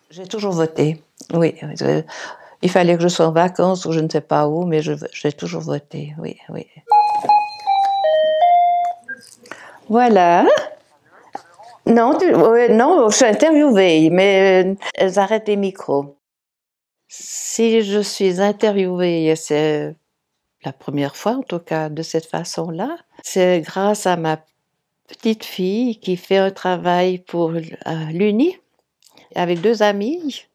J'ai toujours voté, oui. Il fallait que je sois en vacances ou je ne sais pas où, mais j'ai toujours voté, oui, oui. Voilà. Non, non, je suis interviewée, mais elles arrêtent les micros. Si je suis interviewée, c'est la première fois, en tout cas, de cette façon-là, c'est grâce à ma petite fille qui fait un travail pour l'UNI avec 2 amies.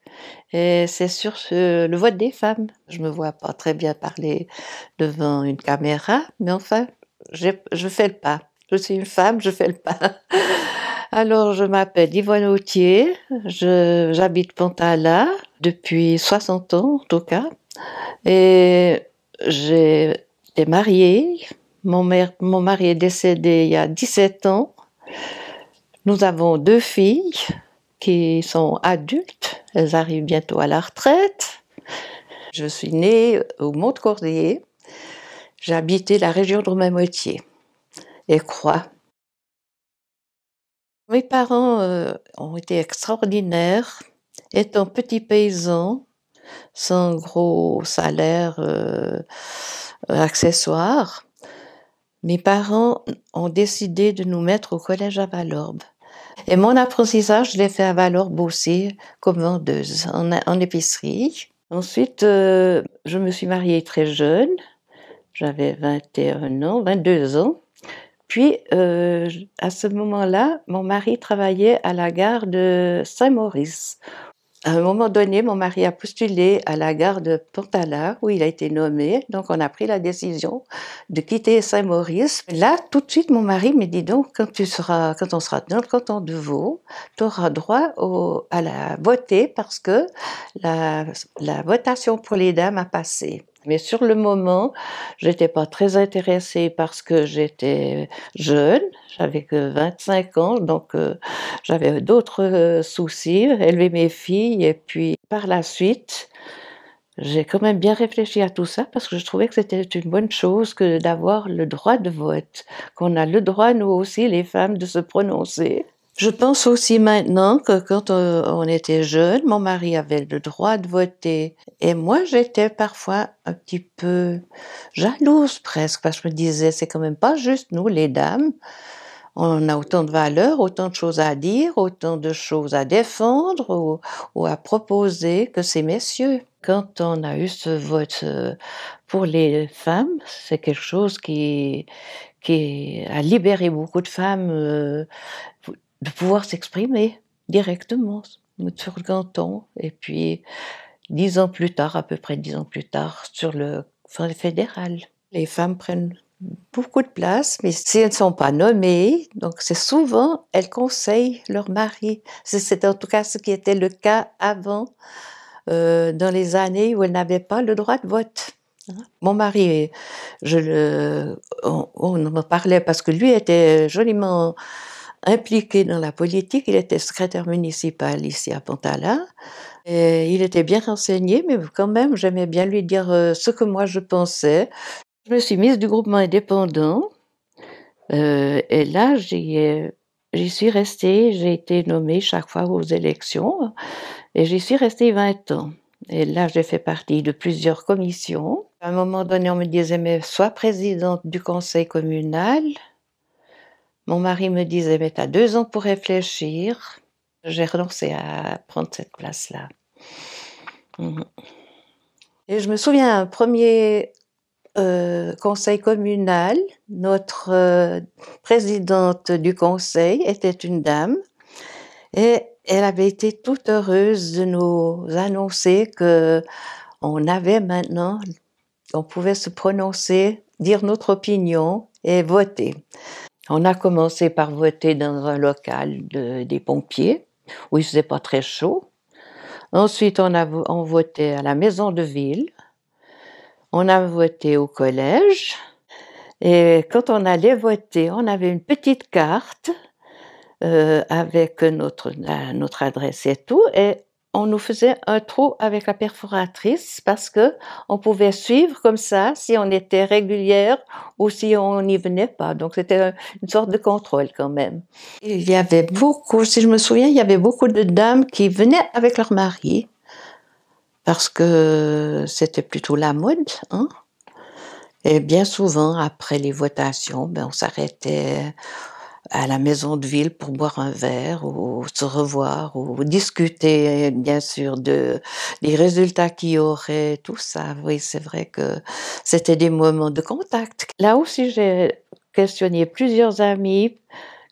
Et c'est sur le vote des femmes. Je me vois pas très bien parler devant une caméra, mais enfin, je fais le pas. Je suis une femme, je fais le pas. Alors, je m'appelle Yvonne Autier, j'habite Pontala depuis 60 ans en tout cas, et j'ai été mariée. Mon mari est décédé il y a 17 ans. Nous avons 2 filles qui sont adultes, elles arrivent bientôt à la retraite. Je suis née au Mont-de-Cordier, j'ai habité la région de Romain-Moëtier et Croix. Mes parents ont été extraordinaires, étant petits paysans, sans gros salaire accessoire. Mes parents ont décidé de nous mettre au collège à Valorbe. Et mon apprentissage, je l'ai fait à Valorbe aussi, comme vendeuse, en épicerie. Ensuite, je me suis mariée très jeune, j'avais 21 ans, 22 ans. Puis, à ce moment-là, mon mari travaillait à la gare de Saint-Maurice. À un moment donné, mon mari a postulé à la gare de Pontala, où il a été nommé. Donc, on a pris la décision de quitter Saint-Maurice. Là, tout de suite, mon mari me dit donc, quand on sera dans le canton de Vaud, tu auras droit à la voter parce que la votation pour les dames a passé. Mais sur le moment, j'étais pas très intéressée parce que j'étais jeune, j'avais que 25 ans, donc j'avais d'autres soucis, élever mes filles, et puis par la suite, j'ai quand même bien réfléchi à tout ça parce que je trouvais que c'était une bonne chose que d'avoir le droit de vote, qu'on a le droit, nous aussi, les femmes, de se prononcer. Je pense aussi maintenant que quand on était jeune, mon mari avait le droit de voter et moi j'étais parfois un petit peu jalouse presque parce que je me disais c'est quand même pas juste nous les dames, on a autant de valeurs, autant de choses à dire, autant de choses à défendre ou à proposer que ces messieurs. Quand on a eu ce vote pour les femmes, c'est quelque chose qui a libéré beaucoup de femmes de pouvoir s'exprimer directement sur le canton. Et puis, 10 ans plus tard, à peu près 10 ans plus tard, sur le fédéral. Les femmes prennent beaucoup de place, mais si elles ne sont pas nommées, donc c'est souvent, elles conseillent leur mari. C'est en tout cas ce qui était le cas avant, dans les années où elles n'avaient pas le droit de vote. Mon mari, on en parlait parce que lui était joliment impliqué dans la politique, il était secrétaire municipal ici à Pontala. Et il était bien renseigné, mais quand même, j'aimais bien lui dire ce que moi je pensais. Je me suis mise du groupement indépendant, et là, j'y suis restée, j'ai été nommée chaque fois aux élections, et j'y suis restée 20 ans. Et là, j'ai fait partie de plusieurs commissions. À un moment donné, on me disait, mais sois présidente du conseil communal. Mon mari me disait, mais tu as 2 ans pour réfléchir. J'ai renoncé à prendre cette place-là. Et je me souviens, un premier conseil communal, notre présidente du conseil était une dame et elle avait été toute heureuse de nous annoncer que on avait maintenant, on pouvait se prononcer, dire notre opinion et voter. On a commencé par voter dans un local des pompiers, où il faisait pas très chaud. Ensuite, on votait à la maison de ville. On a voté au collège. Et quand on allait voter, on avait une petite carte avec notre adresse et tout. Et on nous faisait un trou avec la perforatrice parce que on pouvait suivre comme ça si on était régulière ou si on n'y venait pas. Donc c'était une sorte de contrôle quand même. Il y avait beaucoup, si je me souviens, il y avait beaucoup de dames qui venaient avec leur mari parce que c'était plutôt la mode, hein. Et bien souvent, après les votations, ben, on s'arrêtait à la maison de ville pour boire un verre ou se revoir ou discuter, bien sûr, des résultats qu'il y aurait, tout ça. Oui, c'est vrai que c'était des moments de contact. Là aussi, j'ai questionné plusieurs amis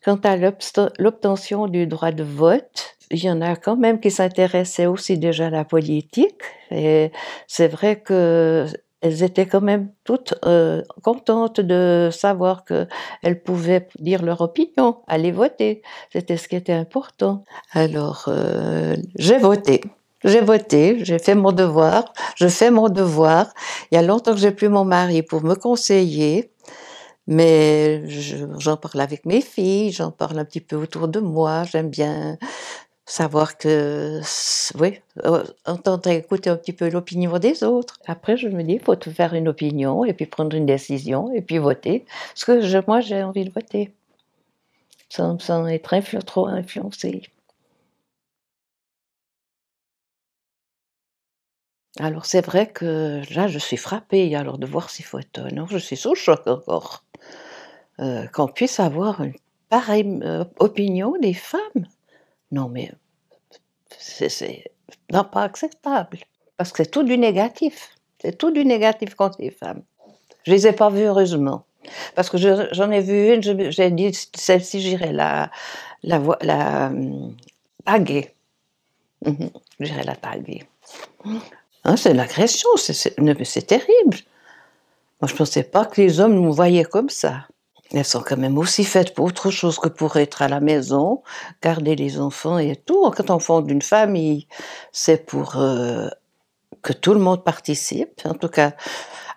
quant à l'obtention du droit de vote. Il y en a quand même qui s'intéressaient aussi déjà à la politique et c'est vrai que elles étaient quand même toutes contentes de savoir qu'elles pouvaient dire leur opinion, aller voter. C'était ce qui était important. Alors, j'ai voté. J'ai voté, j'ai fait mon devoir, je fais mon devoir. Il y a longtemps que j'ai plus mon mari pour me conseiller, mais j'en parle avec mes filles, j'en parle un petit peu autour de moi. J'aime bien savoir que, oui, entendre écouter un petit peu l'opinion des autres. Après, je me dis, il faut te faire une opinion et puis prendre une décision et puis voter. Parce que moi, j'ai envie de voter, sans être trop influencée. Alors, c'est vrai que là, je suis frappée alors de voir ces photos. Non, je suis sous le choc encore. Qu'on puisse avoir une pareille opinion des femmes. Non, mais c'est non, pas acceptable. Parce que c'est tout du négatif. C'est tout du négatif contre les femmes. Je les ai pas vues heureusement. Parce que j'en ai vu une, j'ai dit celle-ci j'irai la taguer. J'irai la taguer. Hein, c'est l'agression, c'est terrible. Moi je pensais pas que les hommes nous voyaient comme ça. Elles sont quand même aussi faites pour autre chose que pour être à la maison, garder les enfants et tout. Quand on fonde une famille, c'est pour que tout le monde participe. En tout cas,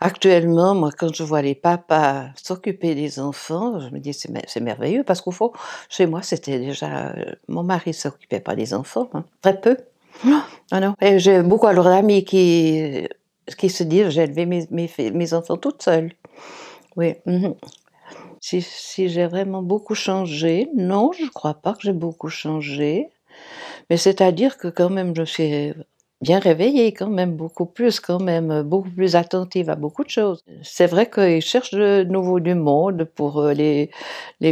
actuellement, moi, quand je vois les papas s'occuper des enfants, je me dis c'est merveilleux parce qu'au fond, chez moi, c'était déjà mon mari s'occupait pas des enfants, hein, très peu. Ah non. Et j'ai beaucoup alors d'amis qui se disent j'ai élevé mes enfants toute seule. Oui. Si j'ai vraiment beaucoup changé, non, je crois pas que j'ai beaucoup changé, mais c'est-à-dire que quand même je suis bien réveillée quand même, beaucoup plus quand même, beaucoup plus attentive à beaucoup de choses. C'est vrai qu'ils cherchent de nouveau du monde pour, les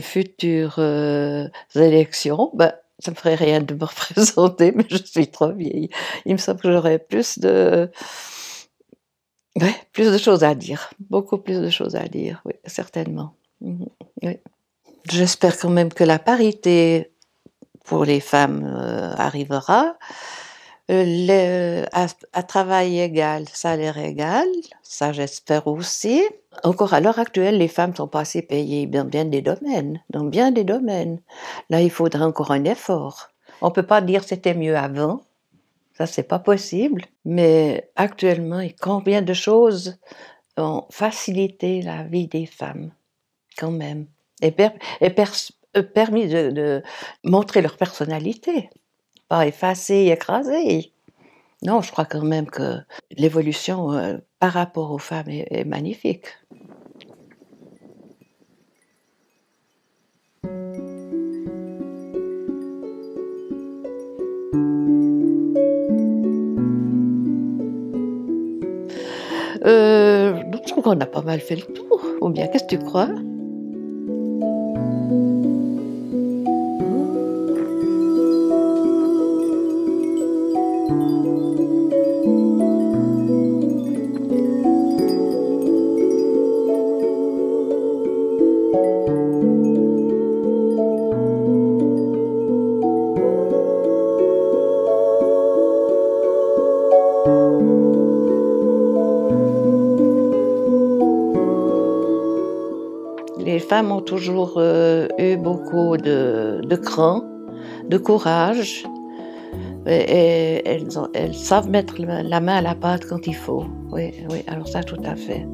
futures, élections. Ben, ça me ferait rien de me représenter, mais je suis trop vieille. Il me semble que j'aurais plus de choses à dire, beaucoup plus de choses à dire, oui, certainement. Oui. J'espère quand même que la parité pour les femmes arrivera. À travail égal, salaire égal, ça j'espère aussi. Encore à l'heure actuelle, les femmes sont pas assez payées dans bien des domaines, dans bien des domaines. Là, il faudra encore un effort. On peut pas dire c'était mieux avant, ça c'est pas possible. Mais actuellement, combien de choses ont facilité la vie des femmes, quand même, et permis de montrer leur personnalité, pas effacer, écraser. Non, je crois quand même que l'évolution par rapport aux femmes est magnifique. Je trouve qu'on a pas mal fait le tour, ou bien qu'est-ce que tu crois? Les femmes ont toujours eu beaucoup de cran, de courage, et elles savent mettre la main à la pâte quand il faut. Oui, oui, alors ça, tout à fait.